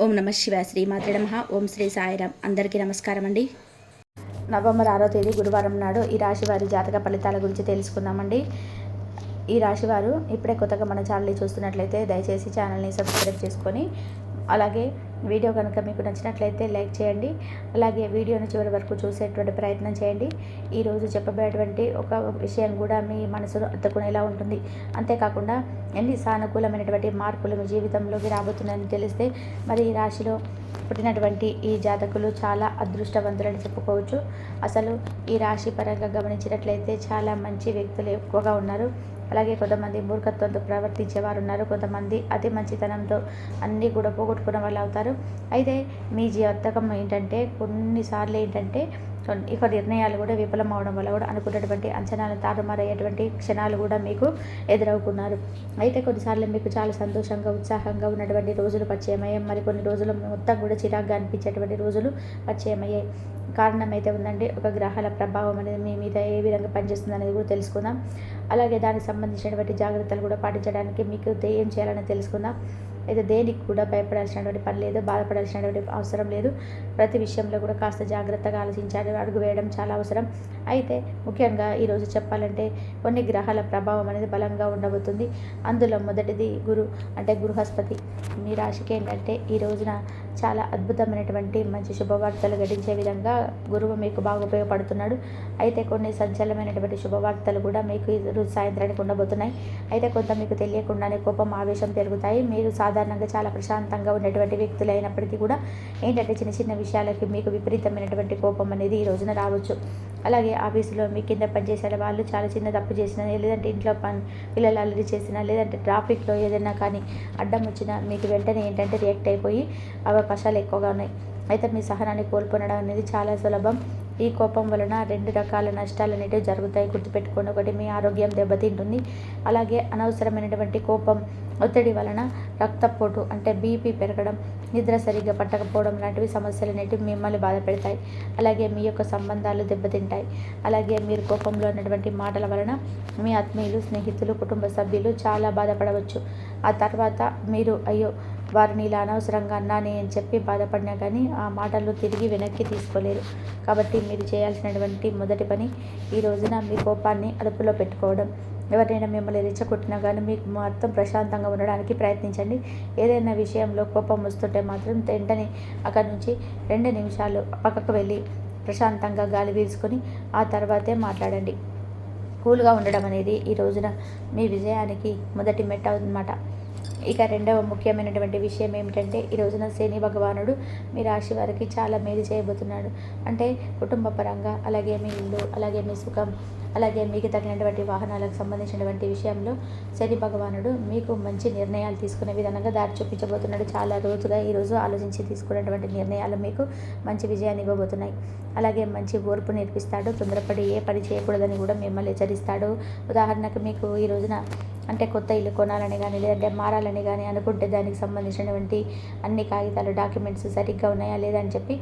ఓం నమ శివాయ. శ్రీ మాత్రే నమః. ఓం శ్రీ సాయిరాం. అందరికీ నమస్కారం అండి. నవంబర్ 6వ తేదీ గురువారం నాడు ఈ రాశి వారి జాతక ఫలితాల గురించి తెలుసుకుందామండి. ఈ రాశి వారు ఇప్పుడే కొత్తగా మన ఛానల్ని చూస్తున్నట్లయితే దయచేసి ఛానల్ని సబ్స్క్రైబ్ చేసుకొని, అలాగే వీడియో కనుక మీకు నచ్చినట్లయితే లైక్ చేయండి. అలాగే వీడియోని చివరి వరకు చూసేటువంటి ప్రయత్నం చేయండి. ఈరోజు చెప్పబోయేటువంటి ఒక విషయం కూడా మీ మనసును అత్తుకునేలా ఉంటుంది. అంతేకాకుండా ఎన్ని సానుకూలమైనటువంటి మార్పులు మీ జీవితంలోకి రాబోతున్నాయని తెలిస్తే మరి ఈ రాశిలో పుట్టినటువంటి ఈ జాతకులు చాలా అదృష్టవంతులని చెప్పుకోవచ్చు. అసలు ఈ రాశి పరంగా గమనించినట్లయితే చాలా మంచి వ్యక్తులు ఎక్కువగా ఉన్నారు. అలాగే కొంతమంది మూర్ఖత్వంతో ప్రవర్తించేవారు ఉన్నారు. కొంతమంది అతి మంచితనంతో అన్నీ కూడా పోగొట్టుకున్న వాళ్ళు అవుతారు. అయితే మీ జాతకం ఏంటంటే కొన్నిసార్లు ఏంటంటే ఇక నిర్ణయాలు కూడా విఫలం అవడం వల్ల కూడా అనుకున్నటువంటి అంచనాలు తారుమారయ్యేటువంటి క్షణాలు కూడా మీకు ఎదురవుకున్నారు. అయితే కొన్నిసార్లు మీకు చాలా సంతోషంగా ఉత్సాహంగా ఉన్నటువంటి రోజులు పరిచయమయ్యాయి. మరి కొన్ని రోజులు మొత్తం కూడా చిరాగ్గా అనిపించేటువంటి రోజులు పరిచయమయ్యాయి. కారణం అయితే ఉందండి. ఒక గ్రహాల ప్రభావం అనేది మీ మీద ఏ విధంగా పనిచేస్తుంది అనేది కూడా తెలుసుకుందాం. అలాగే దానికి సంబంధించినటువంటి జాగ్రత్తలు కూడా పాటించడానికి మీకు ఏం చేయాలని తెలుసుకుందాం. అయితే దేనికి కూడా భయపడాల్సినటువంటి పని లేదు, బాధపడాల్సినటువంటి అవసరం లేదు. ప్రతి విషయంలో కూడా కాస్త జాగ్రత్తగా ఆలోచించాలి, అడుగు వేయడం చాలా అవసరం. అయితే ముఖ్యంగా ఈరోజు చెప్పాలంటే కొన్ని గ్రహాల ప్రభావం అనేది బలంగా ఉండబోతుంది. అందులో మొదటిది అంటే బృహస్పతి. మీ రాశికి ఏంటంటే ఈ రోజున చాలా అద్భుతమైనటువంటి మంచి శుభవార్తలు గడించే విధంగా గురువు మీకు బాగా ఉపయోగపడుతున్నాడు. అయితే కొన్ని సంచలనమైనటువంటి శుభవార్తలు కూడా మీకు ఈరోజు సాయంత్రానికి ఉండబోతున్నాయి. అయితే కొంత మీకు తెలియకుండానే కోపం, ఆవేశం పెరుగుతాయి. మీరు సాధారణంగా చాలా ప్రశాంతంగా ఉన్నటువంటి వ్యక్తులు అయినప్పటికీ కూడా ఏంటంటే చిన్న చిన్న విషయాలకి మీకు విపరీతమైనటువంటి కోపం అనేది ఈ రోజున రావచ్చు. అలాగే ఆఫీసులో మీ కింద పనిచేసే వాళ్ళు చాలా చిన్న తప్పు చేసినా, లేదంటే ఇంట్లో పిల్లలు అల్లరి చేసినా, లేదంటే ట్రాఫిక్లో ఏదైనా కానీ అడ్డం వచ్చినా మీకు వెంటనే ఏంటంటే రియాక్ట్ అయిపోయి అవకాశాలు ఎక్కువగా ఉన్నాయి. అయితే మీ సహనాన్ని కోల్పోవడం అనేది చాలా సులభం. ఈ కోపం వలన 2 రకాల నష్టాలు అనేవి జరుగుతాయి. గుర్తుపెట్టుకోండి. ఒకటి, మీ ఆరోగ్యం దెబ్బతింటుంది. అలాగే అనవసరమైనటువంటి కోపం, ఒత్తిడి వలన రక్తపోటు అంటే బీపీ పెరగడం, నిద్ర సరిగ్గా పట్టకపోవడం లాంటివి సమస్యలు అనేటివి మిమ్మల్ని బాధ పెడతాయి. అలాగే మీ యొక్క సంబంధాలు దెబ్బతింటాయి. అలాగే మీరు కోపంలో ఉన్నటువంటి మాటల వలన మీ ఆత్మీయులు, స్నేహితులు, కుటుంబ సభ్యులు చాలా బాధపడవచ్చు. ఆ తర్వాత మీరు అయ్యో వారిని ఇలా అనవసరంగా అన్నానే అని చెప్పి బాధపడినా కానీ ఆ మాటలు తిరిగి వెనక్కి తీసుకోలేరు. కాబట్టి మీరు చేయాల్సినటువంటి మొదటి పని ఈ రోజున మీ కోపాన్ని అదుపులో పెట్టుకోవడం. ఎవరైనా మిమ్మల్ని రెచ్చగొట్టినా కానీ మీకు మొత్తం ప్రశాంతంగా ఉండడానికి ప్రయత్నించండి. ఏదైనా విషయంలో కోపం వస్తుంటే మాత్రం వెంటనే అక్కడి నుంచి 2 నిమిషాలు పక్కకు వెళ్ళి ప్రశాంతంగా గాలి పీల్చుకొని ఆ తర్వాతే మాట్లాడండి. కూల్గా ఉండడం అనేది ఈ రోజున మీ విజయానికి మొదటి మెట్టు అన్నమాట. ఇక రెండవ ముఖ్యమైనటువంటి విషయం ఏమిటంటే ఈ రోజున శని భగవానుడు మీ రాశి వారికి చాలా మేలు చేయబోతున్నాడు. అంటే కుటుంబ పరంగా, అలాగే మీ ఇల్లు, అలాగే మీ సుఖం, అలాగే మీకు తగినటువంటి వాహనాలకు సంబంధించినటువంటి విషయంలో శని భగవానుడు మీకు మంచి నిర్ణయాలు తీసుకునే విధంగా దారి చూపించబోతున్నాడు. చాలా రోజుగా ఈరోజు ఆలోచించి తీసుకున్నటువంటి నిర్ణయాలు మీకు మంచి విజయాన్ని ఇవ్వబోతున్నాయి. అలాగే మంచి ఓర్పు నేర్పిస్తాడు. తొందరపడి ఏ పని చేయకూడదని కూడా మిమ్మల్ని హెచ్చరిస్తాడు. ఉదాహరణకు మీకు ఈ రోజున అంటే కొత్త ఇల్లు కొనాలని కానీ, లేదంటే మారాలని కానీ అనుకుంటే దానికి సంబంధించినటువంటి అన్ని కాగితాలు, డాక్యుమెంట్స్ సరిగ్గా ఉన్నాయా లేదా అని చెప్పి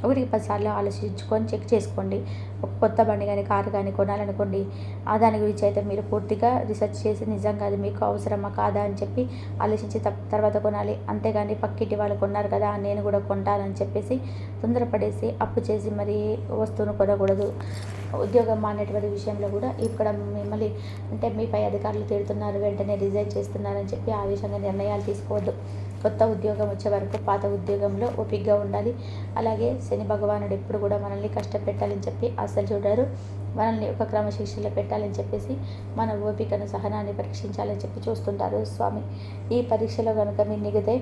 1-10 సార్లు ఆలోచించుకొని చెక్ చేసుకోండి. ఒక కొత్త బండి కానీ, కారు కానీ కొనాలనుకోండి, దాని గురించి అయితే మీరు పూర్తిగా రీసెర్చ్ చేసి నిజంగా అది మీకు అవసరమా కాదా అని చెప్పి ఆలోచించి తర్వాత కొనాలి. అంతేగాని పక్కింటి వాళ్ళు కొన్నారు కదా నేను కూడా కొంటానని చెప్పేసి తొందరపడేసి అప్పు చేసి మరీ వస్తువును కొనకూడదు. ఉద్యోగం మానేటువంటి విషయంలో కూడా ఇక్కడ మిమ్మల్ని అంటే మీ పై అధికారులు తిడుతున్నారు, వెంటనే రిజైన్ చేస్తున్నారని చెప్పి ఆవేశంగా నిర్ణయాలు తీసుకోవద్దు. కొత్త ఉద్యోగం వచ్చే వరకు పాత ఉద్యోగంలో ఓపికగా ఉండాలి. అలాగే శని భగవానుడు ఎప్పుడు కూడా మనల్ని కష్టపెట్టాలని చెప్పి అస్సలు చూడరు. మనల్ని ఒక క్రమశిక్షణలో పెట్టాలని చెప్పేసి మన ఓపికను, సహనాన్ని పరీక్షించాలని చెప్పి చూస్తుంటారు స్వామి. ఈ పరీక్షలో కనుక మీరు నెగితే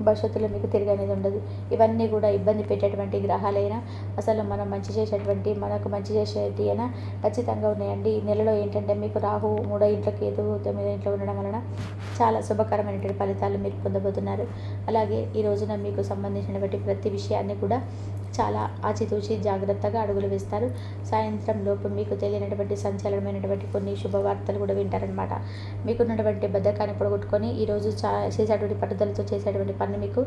భవిష్యత్తులో మీకు తిరిగి అనేది ఉండదు. ఇవన్నీ కూడా ఇబ్బంది పెట్టేటువంటి గ్రహాలైనా, అసలు మనం మంచి చేసేటువంటి, మనకు మంచి చేసేటి అయినా ఖచ్చితంగా ఉన్నాయండి. ఈ నెలలో ఏంటంటే మీకు రాహు 3వ ఇంట్లో, కేతు 9వ ఇంట్లో ఉండడం వలన చాలా శుభకరమైనటువంటి ఫలితాలు మీరు పొందబోతున్నారు. అలాగే ఈ రోజున మీకు సంబంధించినటువంటి ప్రతి విషయాన్ని కూడా చాలా ఆచితూచి జాగ్రత్తగా అడుగులు వేస్తారు. సాయంత్రం లోపు మీకు తెలియనటువంటి సంచలనమైనటువంటి కొన్ని శుభవార్తలు కూడా వింటారనమాట. మీకున్నటువంటి బద్ధకాన్ని పొడగొట్టుకొని ఈరోజు చేసేటువంటి పట్టుదలతో చేసేటువంటి పని మీకు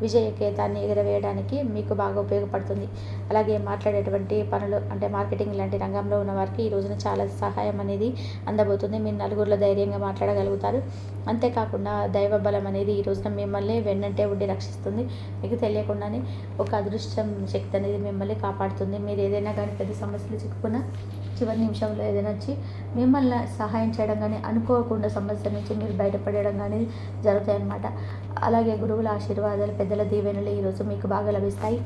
విజయకేతాన్ని ఎగరవేయడానికి మీకు బాగా ఉపయోగపడుతుంది. అలాగే మాట్లాడేటువంటి పనులు అంటే మార్కెటింగ్ లాంటి రంగంలో ఉన్న వారికి ఈ రోజున చాలా సహాయం అనేది అందబోతుంది. మీరు నలుగురిలో ధైర్యంగా మాట్లాడగలుగుతారు. అంతేకాకుండా దైవ బలం అనేది ఈ రోజున మిమ్మల్ని మిమ్మల్ని వెన్నంటే ఉండి రక్షిస్తుంది. మీకు తెలియకుండానే ఒక అదృష్టం శక్తి అనేది మిమ్మల్ని కాపాడుతుంది. మీరు ఏదైనా కానీ పెద్ద సమస్యలు చిక్కుకున్న చివరి నిమిషంలో ఏదైనా వచ్చి మిమ్మల్ని సహాయం చేయడం కానీ, అనుకోకుండా సమస్య నుంచి మీరు బయటపడడం కానీ జరుగుతాయి అన్నమాట. అలాగే గురువుల ఆశీర్వాదాలు, పెద్దల దీవెనలు ఈరోజు మీకు బాగా లభిస్తాయి.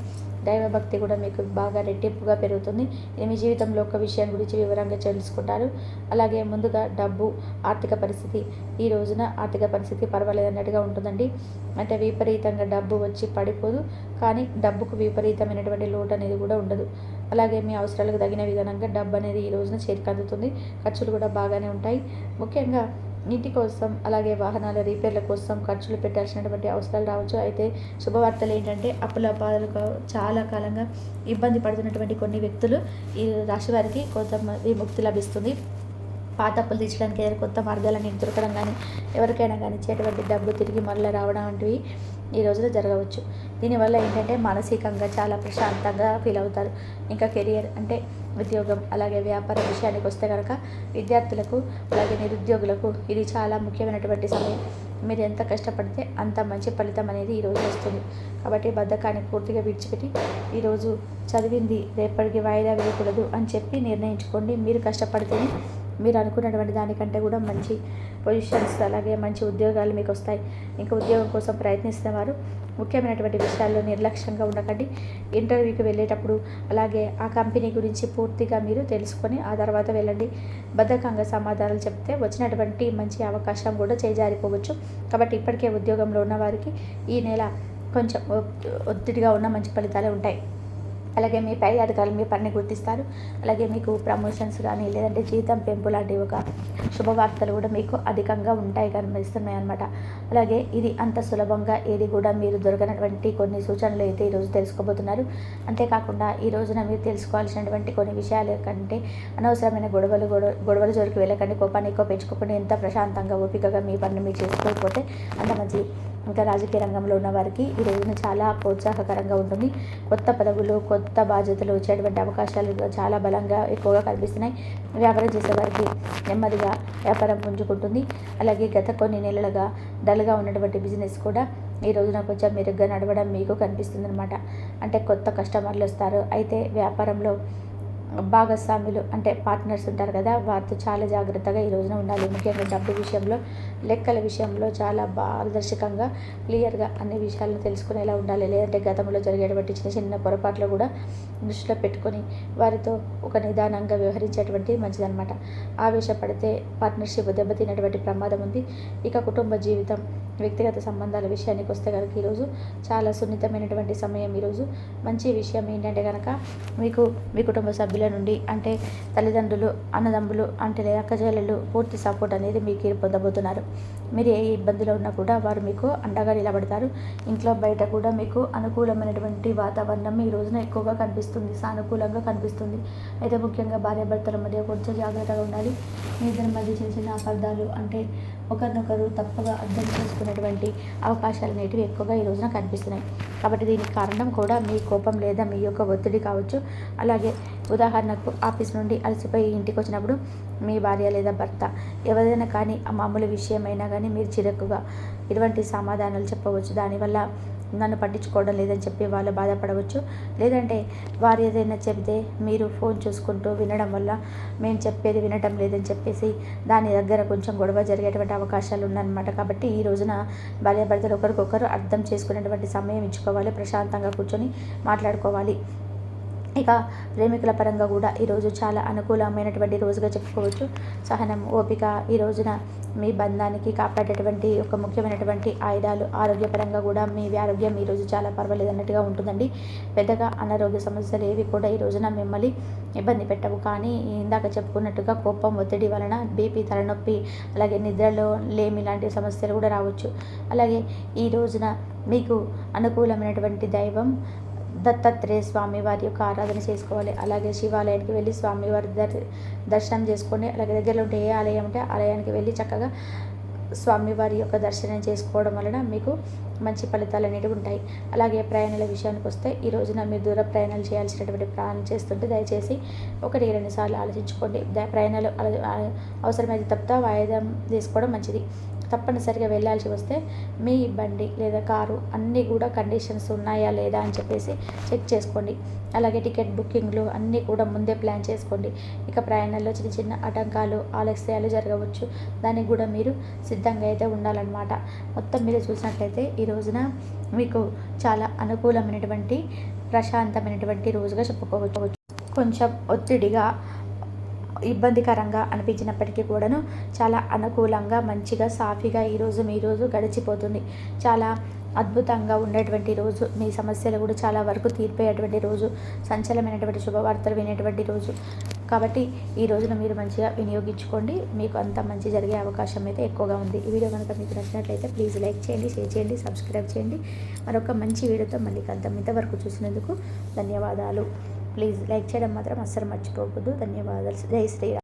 దైవభక్తి కూడా మీకు బాగా రెట్టింపుగా పెరుగుతుంది. మీ జీవితంలో ఒక విషయం గురించి వివరంగా తెలుసుకుంటారు. అలాగే ముందుగా డబ్బు, ఆర్థిక పరిస్థితి, ఈ రోజున ఆర్థిక పరిస్థితి పర్వాలేదు అన్నట్టుగా ఉంటుందండి. అంటే విపరీతంగా డబ్బు వచ్చి పడిపోదు, కానీ డబ్బుకు విపరీతమైనటువంటి లోటు అనేది కూడా ఉండదు. అలాగే మీ అవసరాలకు తగిన విధానంగా డబ్బు అనేది ఈ రోజున చేతికి అందుతుంది. ఖర్చులు కూడా బాగానే ఉంటాయి. ముఖ్యంగా ఇంటి కోసం, అలాగే వాహనాల రిపేర్ల కోసం ఖర్చులు పెట్టాల్సినటువంటి అవసరాలు రావచ్చు. అయితే శుభవార్తలు ఏంటంటే అప్పుల బాధలకు చాలా కాలంగా ఇబ్బంది పడుతున్నటువంటి కొన్ని వ్యక్తులు, ఈ రాశి వారికి కొంతమంది విముక్తి లభిస్తుంది. పాత అప్పులు తీర్చడానికి ఏదైనా కొత్త మార్గాలని దొరకడం కానీ, ఎవరికైనా కానీ ఇచ్చేటువంటి డబ్బు తిరిగి మళ్ళీ రావడం వంటివి ఈ రోజులో జరగవచ్చు. దీనివల్ల ఏంటంటే మానసికంగా చాలా ప్రశాంతంగా ఫీల్ అవుతారు. ఇంకా కెరియర్ అంటే ఉద్యోగం, అలాగే వ్యాపార విషయానికి వస్తే కనుక విద్యార్థులకు, అలాగే నిరుద్యోగులకు ఇది చాలా ముఖ్యమైనటువంటి సమయం. మీరు ఎంత కష్టపడితే అంత మంచి ఫలితం అనేది ఈరోజు వస్తుంది. కాబట్టి బద్ధకాన్ని పూర్తిగా విడిచిపెట్టి ఈరోజు చదివింది రేపటికి వాయిదా వేయకూడదు అని చెప్పి నిర్ణయించుకోండి. మీరు కష్టపడితేనే మీరు అనుకున్నటువంటి దానికంటే కూడా మంచి పొజిషన్స్, అలాగే మంచి ఉద్యోగాలు మీకు వస్తాయి. ఇంకా ఉద్యోగం కోసం ప్రయత్నిస్తున్న వారు ముఖ్యమైనటువంటి విషయాల్లో నిర్లక్ష్యంగా ఉండకండి. ఇంటర్వ్యూకి వెళ్ళేటప్పుడు అలాగే ఆ కంపెనీ గురించి పూర్తిగా మీరు తెలుసుకొని ఆ తర్వాత వెళ్ళండి. బద్ధకంగా సమాధానాలు చెప్తే వచ్చినటువంటి మంచి అవకాశం కూడా చేజారిపోవచ్చు. కాబట్టి ఇప్పటికే ఉద్యోగంలో ఉన్న వారికి ఈ నెల కొంచెం ఒత్తిడిగా ఉన్న మంచి ఫలితాలే ఉంటాయి. అలాగే మీ పై అధికారులు మీ పనిని గుర్తిస్తారు. అలాగే మీకు ప్రమోషన్స్ కానీ, లేదంటే జీతం పెంపు లాంటి ఒక శుభవార్తలు కూడా మీకు అధికంగా ఉంటాయి కనిపిస్తున్నాయి అన్నమాట. అలాగే ఇది అంత సులభంగా ఏది కూడా మీరు దొరకనటువంటి కొన్ని సూచనలు అయితే ఈరోజు తెలుసుకోబోతున్నారు. అంతేకాకుండా ఈ రోజున మీరు తెలుసుకోవాల్సినటువంటి కొన్ని విషయాలు కంటే అనవసరమైన గొడవలు జోలికి వెళ్ళకండి. కోపాన్ని ఎక్కువ పెంచుకోకుండా ఎంత ప్రశాంతంగా ఓపికగా మీ పనిని మీరు చేసుకోకపోతే అంత మంచిది. ఇంకా రాజకీయ రంగంలో ఉన్న వారికి ఈ రోజున చాలా ప్రోత్సాహకరంగా ఉంటుంది. కొత్త పదవులు, కొత్త బాధ్యతలు వచ్చేటువంటి అవకాశాలు చాలా బలంగా ఎక్కువగా కనిపిస్తున్నాయి. వ్యాపారం చేసేవారికి నెమ్మదిగా వ్యాపారం పుంజుకుంటుంది. అలాగే గత కొన్ని నెలలుగా డల్గా ఉన్నటువంటి బిజినెస్ కూడా ఈ రోజున కొంచెం మెరుగ్గా నడవడం మీకు కనిపిస్తుంది అనమాట. అంటే కొత్త కస్టమర్లు వస్తారు. అయితే వ్యాపారంలో భాగస్వాములు అంటే పార్ట్నర్స్ ఉంటారు కదా, వారితో చాలా జాగ్రత్తగా ఈ రోజున ఉండాలి. ముఖ్యంగా డబ్బు విషయంలో, లెక్కల విషయంలో చాలా పారదర్శకంగా, క్లియర్గా అన్ని విషయాలను తెలుసుకునేలా ఉండాలి. లేదంటే గతంలో జరిగేటువంటి చిన్న చిన్న పొరపాట్లు కూడా దృష్టిలో పెట్టుకొని వారితో ఒక నిదానంగా వ్యవహరించేటువంటి మంచిదన్నమాట. ఆవేశపడితే పార్ట్నర్షిప్ దెబ్బతినేటువంటి ప్రమాదం ఉంది. ఇక కుటుంబ జీవితం, వ్యక్తిగత సంబంధాల విషయానికి వస్తే కనుక ఈరోజు చాలా సున్నితమైనటువంటి సమయం. ఈరోజు మంచి విషయం ఏంటంటే కనుక మీకు మీ కుటుంబ సభ్యుల నుండి అంటే తల్లిదండ్రులు, అన్నదమ్ములు అంటే అక్కచెల్లెళ్ళు పూర్తి సపోర్ట్ అనేది మీకు పొందబోతున్నారు. మీరు ఏ ఇబ్బందిలో ఉన్నా కూడా వారు మీకు అండగా నిలబడతారు. ఇంట్లో బయట కూడా మీకు అనుకూలమైనటువంటి వాతావరణం ఈ రోజున ఎక్కువగా కనిపిస్తుంది, సానుకూలంగా కనిపిస్తుంది. అయితే ముఖ్యంగా భార్యాభర్తల మధ్య కొంచెం జాగ్రత్తగా ఉండాలి. మీ ఇద్దరి మధ్య చిన్న చిన్న అపార్థాలు అంటే ఒకరినొకరు తప్పుగా అర్థం చేసుకునేటువంటి అవకాశాలు అనేటివి ఎక్కువగా ఈ రోజున కనిపిస్తున్నాయి. కాబట్టి దీనికి కారణం కూడా మీ కోపం లేదా మీ యొక్క ఒత్తిడి కావచ్చు. అలాగే ఉదాహరణకు ఆఫీస్ నుండి అలసిపోయి ఇంటికి వచ్చినప్పుడు మీ భార్య లేదా భర్త ఎవరైనా కానీ ఆ మామూలు విషయమైనా కానీ మీరు చిరకుగా ఇటువంటి సమాధానాలు చెప్పవచ్చు. దానివల్ల నన్ను పట్టించుకోవడం లేదని చెప్పి వాళ్ళు బాధపడవచ్చు. లేదంటే వారు ఏదైనా చెబితే మీరు ఫోన్ చూసుకుంటూ వినడం వల్ల మేము చెప్పేది వినటం లేదని చెప్పేసి దాని దగ్గర కొంచెం గొడవ జరిగేటువంటి అవకాశాలు ఉన్నాయన్నమాట. కాబట్టి ఈ రోజున భార్యాభర్తలు ఒకరికొకరు అర్థం చేసుకునేటువంటి సమయం ఇచ్చుకోవాలి. ప్రశాంతంగా కూర్చొని మాట్లాడుకోవాలి. ఇక ప్రేమికుల పరంగా కూడా ఈరోజు చాలా అనుకూలమైనటువంటి రోజుగా చెప్పుకోవచ్చు. సహనం, ఓపిక ఈ రోజున మీ బంధానికి కాపాడేటువంటి ఒక ముఖ్యమైనటువంటి ఆయుధాలు. ఆరోగ్యపరంగా కూడా మీ ఆరోగ్యం ఈరోజు చాలా పర్వాలేదు అన్నట్టుగా ఉంటుందండి. పెద్దగా అనారోగ్య సమస్యలు ఏవి కూడా ఈ రోజున మిమ్మల్ని ఇబ్బంది పెట్టవు. కానీ ఇందాక చెప్పుకున్నట్టుగా కోపం, ఒత్తిడి వలన బీపీ, తలనొప్పి, అలాగే నిద్రలో లేమి లాంటి సమస్యలు కూడా రావచ్చు. అలాగే ఈ రోజున మీకు అనుకూలమైనటువంటి దైవం దత్తాత్రేయ స్వామి వారి యొక్క ఆరాధన చేసుకోవాలి. అలాగే శివాలయానికి వెళ్ళి స్వామివారి దర్శనం చేసుకోండి. అలాగే దగ్గరలో ఉంటే ఏ ఆలయం ఉంటే ఆలయానికి వెళ్ళి చక్కగా స్వామివారి యొక్క దర్శనం చేసుకోవడం వలన మీకు మంచి ఫలితాలు అనేవి ఉంటాయి. అలాగే ప్రయాణాల విషయానికి వస్తే ఈ రోజున మీరు దూర ప్రయాణాలు చేయాల్సినటువంటి ప్రయాణం చేస్తుంటే దయచేసి 1-2 సార్లు ఆలోచించుకోండి. ప్రయాణాలు అవసరమైతే తప్ప వాయిదా తీసుకోవడం మంచిది. తప్పనిసరిగా వెళ్ళాల్సి వస్తే మీ బండి లేదా కారు అన్నీ కూడా కండిషన్స్ ఉన్నాయా లేదా అని చెప్పేసి చెక్ చేసుకోండి. అలాగే టికెట్ బుకింగ్లు అన్నీ కూడా ముందే ప్లాన్ చేసుకోండి. ఇక ప్రయాణంలో చిన్న చిన్న ఆటంకాలు, ఆలస్యాలు జరగవచ్చు. దానికి కూడా మీరు సిద్ధంగా అయితే ఉండాలన్నమాట. మొత్తం మీరు చూసినట్లయితే ఈ రోజున మీకు చాలా అనుకూలమైనటువంటి ప్రశాంతమైనటువంటి రోజుగా చెప్పుకోవచ్చు. కొంచెం ఒత్తిడిగా, ఇబ్బందికరంగా అనిపించినప్పటికీ కూడాను చాలా అనుకూలంగా, మంచిగా, సాఫీగా మీ రోజు గడిచిపోతుంది. చాలా అద్భుతంగా ఉండేటువంటి రోజు. మీ సమస్యలు కూడా చాలా వరకు తీరిపోయేటువంటి రోజు. సంచలనమైనటువంటి శుభవార్తలు వినేటువంటి రోజు. కాబట్టి ఈ రోజున మీరు మంచిగా వినియోగించుకోండి. మీకు అంత మంచి జరిగే అవకాశం అయితే ఎక్కువగా ఉంది. ఈ వీడియో కనుక మీకు నచ్చినట్లయితే ప్లీజ్ లైక్ చేయండి, షేర్ చేయండి, సబ్స్క్రైబ్ చేయండి. మరొక మంచి వీడియోతో మళ్ళీ కలుద్దాం. ఇంతవరకు చూసినందుకు ధన్యవాదాలు. ప్లీజ్ లైక్ చేయడం మాత్రం అస్సలు మర్చిపోవద్దు. ధన్యవాదాలు. జై శ్రీరామ్.